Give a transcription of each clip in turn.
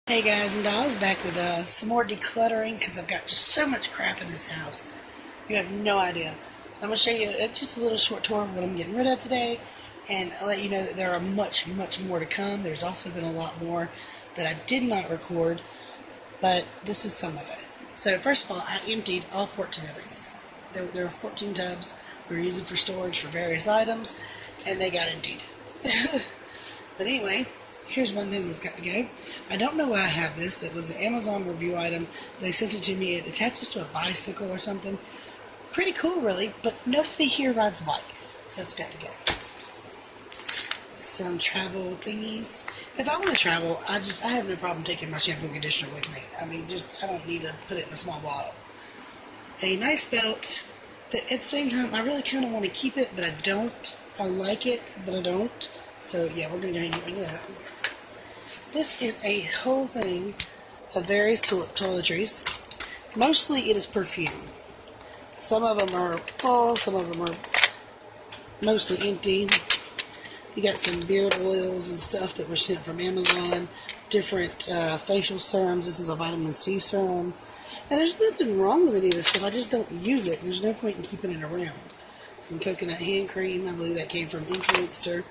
Hey guys and dolls, back with some more decluttering because I've got just so much crap in this house. You have no idea. I'm going to show you just a little short tour of what I'm getting rid of today, and I'll let you know that there are much more to come. There's also been a lot more that I did not record, but this is some of it. So first of all, I emptied all 14 of these. There were 14 tubs we were using for storage for various items, and they got emptied. But anyway, here's one thing that's got to go. I don't know why I have this. It was an Amazon review item. They sent it to me. It attaches to a bicycle or something. Pretty cool, really, but nobody here rides a bike, so that's got to go. Some travel thingies. If I want to travel, I have no problem taking my shampoo and conditioner with me. I mean, I don't need to put it in a small bottle. A nice belt that at the same time, I really kind of want to keep it, but I don't. I like it, but I don't. So, yeah, we're going to go ahead and get rid of that. This is a whole thing of various toiletries. Mostly it is perfume. Some of them are full, some of them are mostly empty. You got some beard oils and stuff that were sent from Amazon. Different facial serums. This is a vitamin C serum. And there's nothing wrong with any of this stuff. I just don't use it. There's no point in keeping it around. Some coconut hand cream. I believe that came from Influencer.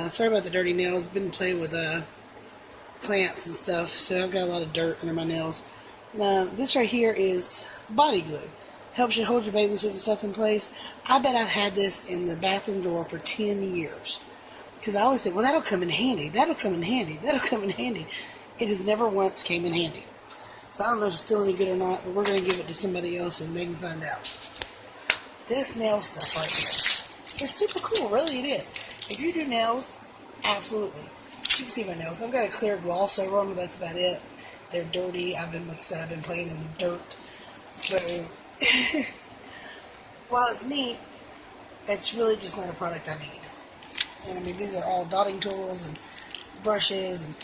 Sorry about the dirty nails. Been playing with plants and stuff, so I've got a lot of dirt under my nails. This right here is body glue. Helps you hold your bathing suit and stuff in place. I bet I've had this in the bathroom drawer for 10 years. Because I always say, well, that'll come in handy. That'll come in handy. That'll come in handy. It has never once came in handy. So I don't know if it's still any good or not, but we're going to give it to somebody else and they can find out. This nail stuff right here. It's super cool. Really, it is. If you do nails, absolutely. You can see my nails. I've got a clear gloss over them, but that's about it. They're dirty. Like I said, I've been playing in the dirt. So, while it's neat, it's really just not a product I need. And I mean, these are all dotting tools and brushes and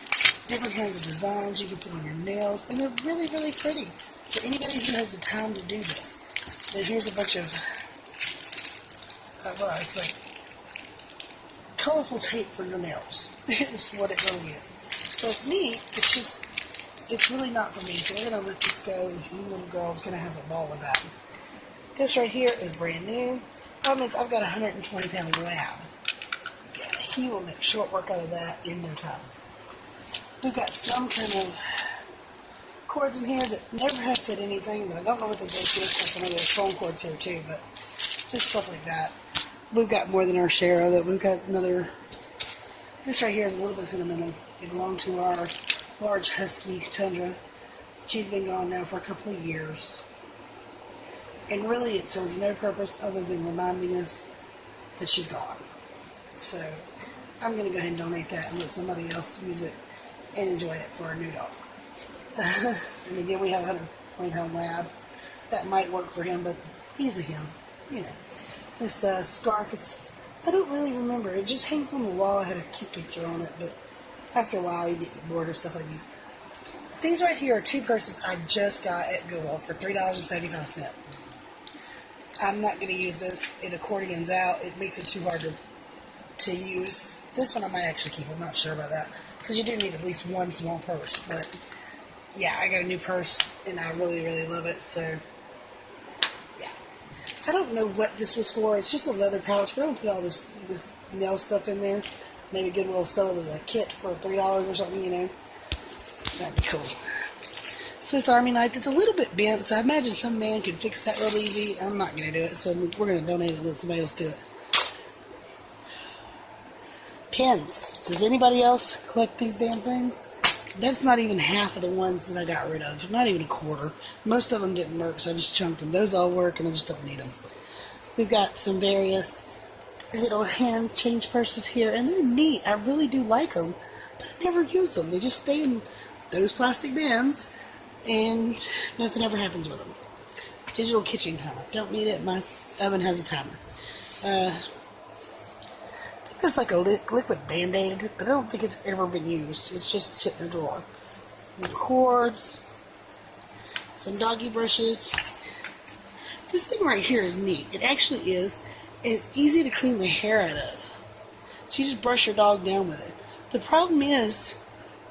different kinds of designs you can put on your nails. And they're really pretty for anybody who has the time to do this. Then here's a bunch of, it's like colorful tape for your nails. It's what it really is. So it's neat. It's really not for me. So we're going to let this go, and some little girl's going to have a ball with that. This right here is brand new. Problem is, I've got a 120-pound lab. Yeah, he will make short work out of that in no time. We've got some kind of cords in here that never have fit anything, but I don't know what they go to. I know there's phone cords here too, but just stuff like that. We've got more than our share of it. We've got another. This right here is a little bit sentimental. It belonged to our large husky Tundra. She's been gone now for a couple of years. And really it serves no purpose other than reminding us that she's gone. So I'm going to go ahead and donate that and let somebody else use it and enjoy it for our new dog. And again, we have a 120-pound lab. That might work for him, but he's a him, you know. This scarf, I don't really remember. It just hangs on the wall. I had a cute picture on it, but after a while you get bored of stuff like these. These right here are two purses I just got at GoodWill for $3.75. I'm not going to use this. It accordions out. It makes it too hard to use. This one I might actually keep. I'm not sure about that. Because you do need at least one small purse. But yeah, I got a new purse and I really love it. So I don't know what this was for. It's just a leather pouch, but I'm going to put all this nail stuff in there. Maybe GoodWill will sell it as a kit for $3 or something, you know. That'd be cool. Swiss Army knife. It's a little bit bent, so I imagine some man could fix that real easy. I'm not going to do it, so we're going to donate it and let somebody else do it. Pens. Does anybody else collect these damn things? That's not even half of the ones that I got rid of. Not even a quarter. Most of them didn't work, so I just chunked them. Those all work, and I just don't need them. We've got some various little hand change purses here, and they're neat. I really do like them, but I never use them. They just stay in those plastic bins, and nothing ever happens with them. Digital kitchen timer. Don't need it. My oven has a timer. It's like a liquid Band-Aid, but I don't think it's ever been used. It's just sitting in a drawer. Cords, some doggy brushes. This thing right here is neat. It actually is, and it's easy to clean the hair out of. So you just brush your dog down with it. The problem is,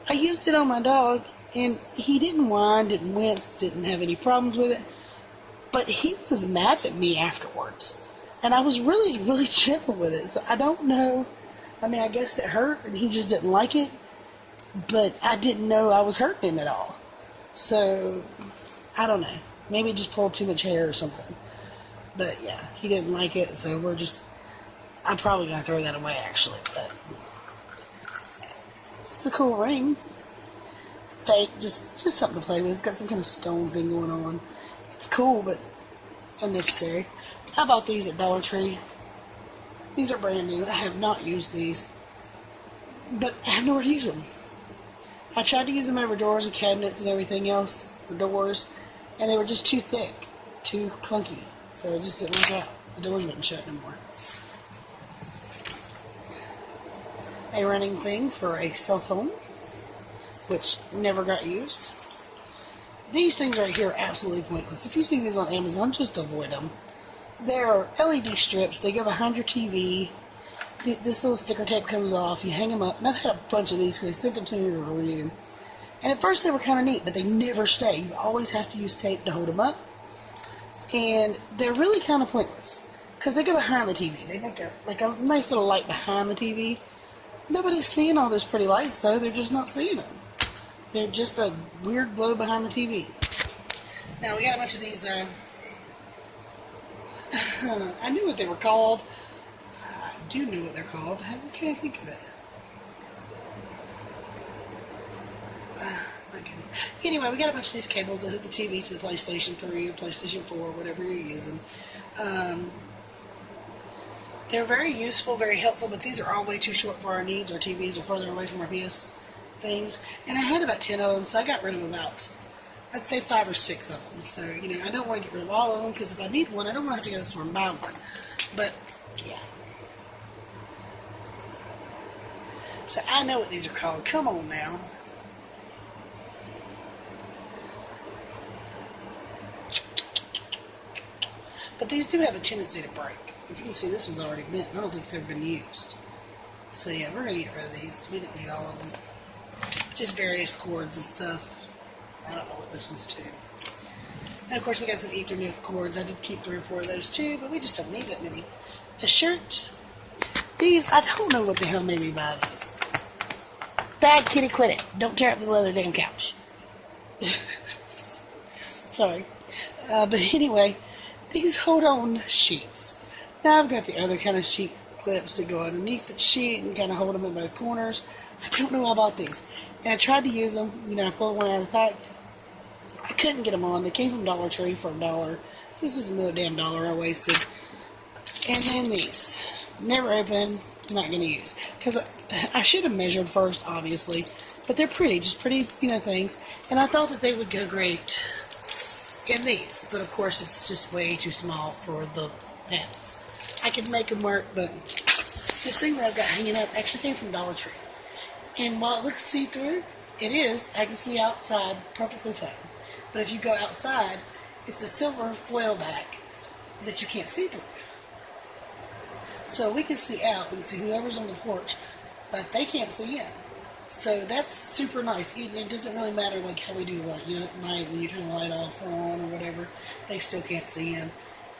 I used it on my dog, And he didn't whine, didn't wince, didn't have any problems with it. But he was mad at me afterwards. And I was really, really gentle with it. So I don't know. I mean, I guess it hurt and he just didn't like it. But I didn't know I was hurting him at all. So, I don't know. Maybe just pulled too much hair or something. But yeah, he didn't like it. So I'm probably going to throw that away actually. But it's a cool ring. Fake, just something to play with. It's got some kind of stone thing going on. It's cool, but unnecessary. I bought these at Dollar Tree. These are brand new. I have not used these, but I have nowhere to use them. I tried to use them over doors and cabinets and everything else, or doors, and they were just too thick, too clunky, so it just didn't work out. The doors wouldn't shut anymore. A running thing for a cell phone, which never got used. These things right here are absolutely pointless. If you see these on Amazon, just avoid them. They're LED strips. They go behind your TV. This little sticker tape comes off. You hang them up. And I've had a bunch of these because they sent them to me to review. And at first they were kind of neat, but they never stay. You always have to use tape to hold them up. And they're really kind of pointless because they go behind the TV. They make a nice little light behind the TV. Nobody's seeing all those pretty lights, though. They're just not seeing them. They're just a weird glow behind the TV. Now, we got a bunch of these, I knew what they were called. I do know what they're called. How can I think of that? My goodness. Anyway, we got a bunch of these cables that hook the TV to the PlayStation 3 or PlayStation 4, whatever you're using. They're very useful, very helpful, but these are all way too short for our needs. Our TVs are further away from our PS things. And I had about 10 of them, so I got rid of about, I'd say 5 or 6 of them. So, I don't want to get rid of all of them, because if I need one, I don't want to have to go to the store and buy one. But, yeah. So, I know what these are called. Come on now. But these do have a tendency to break. If you can see, this one's already bent. I don't think they've been used. So, yeah, we're going to get rid of these. We didn't need all of them. Just various cords and stuff. I don't know what this one's to. And of course we got some Ethernet cords. I did keep 3 or 4 of those too, but we just don't need that many. A shirt. These, I don't know what the hell made me buy these. Bad kitty, quit it. Don't tear up the leather damn couch. Sorry. But anyway, these hold on sheets. Now I've got the other kind of sheet clips that go underneath the sheet and kind of hold them in both corners. I don't know about these. And I tried to use them. I pulled one out of the pack. I couldn't get them on. They came from Dollar Tree for $1. So this is another damn $1 I wasted. And then these. Never open. Not going to use. Because I should have measured first, obviously. But they're pretty. Just pretty, things. And I thought that they would go great in these. But of course, it's just way too small for the panels. I could make them work, but this thing that I've got hanging up actually came from Dollar Tree. And while it looks see-through, it is. I can see outside perfectly fine. But if you go outside, it's a silver foil back that you can't see through. So we can see out. We can see whoever's on the porch, but they can't see in. So that's super nice. It doesn't really matter like how we do light. At night when you turn the light off or on or whatever, they still can't see in.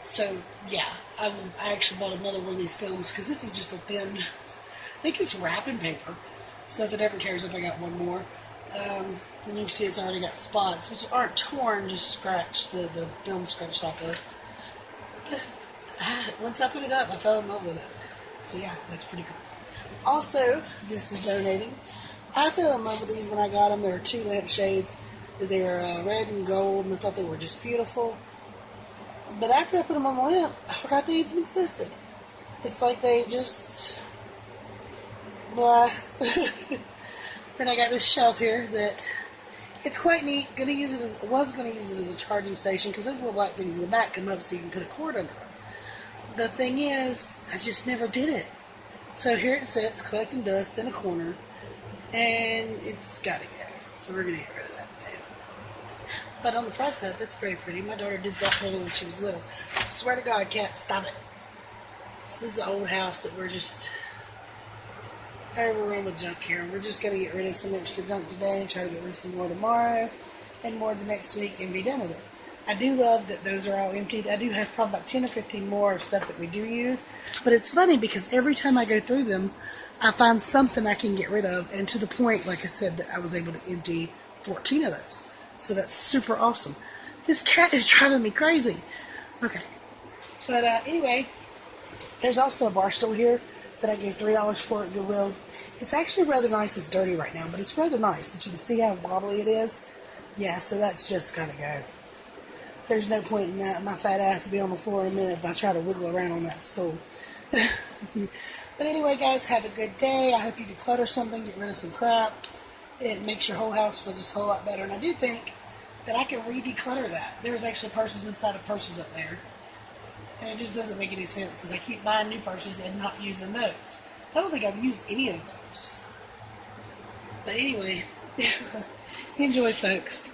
So yeah, I actually bought another one of these films because this is just a thin. I think it's wrapping paper. So if it ever tears up, I got one more. And you can see it's already got spots, which aren't torn, just scratched, the film scratched off of it. But once I put it up, I fell in love with it. So yeah, that's pretty cool. Also, this is donating. I fell in love with these when I got them. There are 2 lampshades. They're red and gold, and I thought they were just beautiful. But after I put them on the lamp, I forgot they even existed. It's like they just... blah. Then I got this shelf here that it's quite neat. Was going to use it as a charging station because those little black things in the back come up so you can put a cord under it. The thing is, I just never did it. So here it sits collecting dust in a corner, and it's got to go. So we're going to get rid of that now. But on the front side, that's very pretty. My daughter did that painting when she was little. I swear to God, Cat, stop it. So this is the old house that we're just... overrun with junk here. And we're just going to get rid of some extra junk today and try to get rid of some more tomorrow and more the next week and be done with it. I do love that those are all emptied. I do have probably about 10 or 15 more of stuff that we do use. But it's funny because every time I go through them, I find something I can get rid of. And to the point, like I said, that I was able to empty 14 of those. So that's super awesome. This cat is driving me crazy. Okay. But anyway, there's also a bar stool here that I gave $3 for at GoodWill. It's actually rather nice. It's dirty right now, but it's rather nice. But you can see how wobbly it is. Yeah, so that's just got to go. There's no point in that. My fat ass will be on the floor in a minute if I try to wiggle around on that stool. But anyway, guys, have a good day. I hope you declutter something, get rid of some crap. It makes your whole house feel just a whole lot better. And I do think that I can re-declutter that. There's actually purses inside of purses up there. And it just doesn't make any sense because I keep buying new purses and not using those. I don't think I've used any of those. But anyway, enjoy, folks.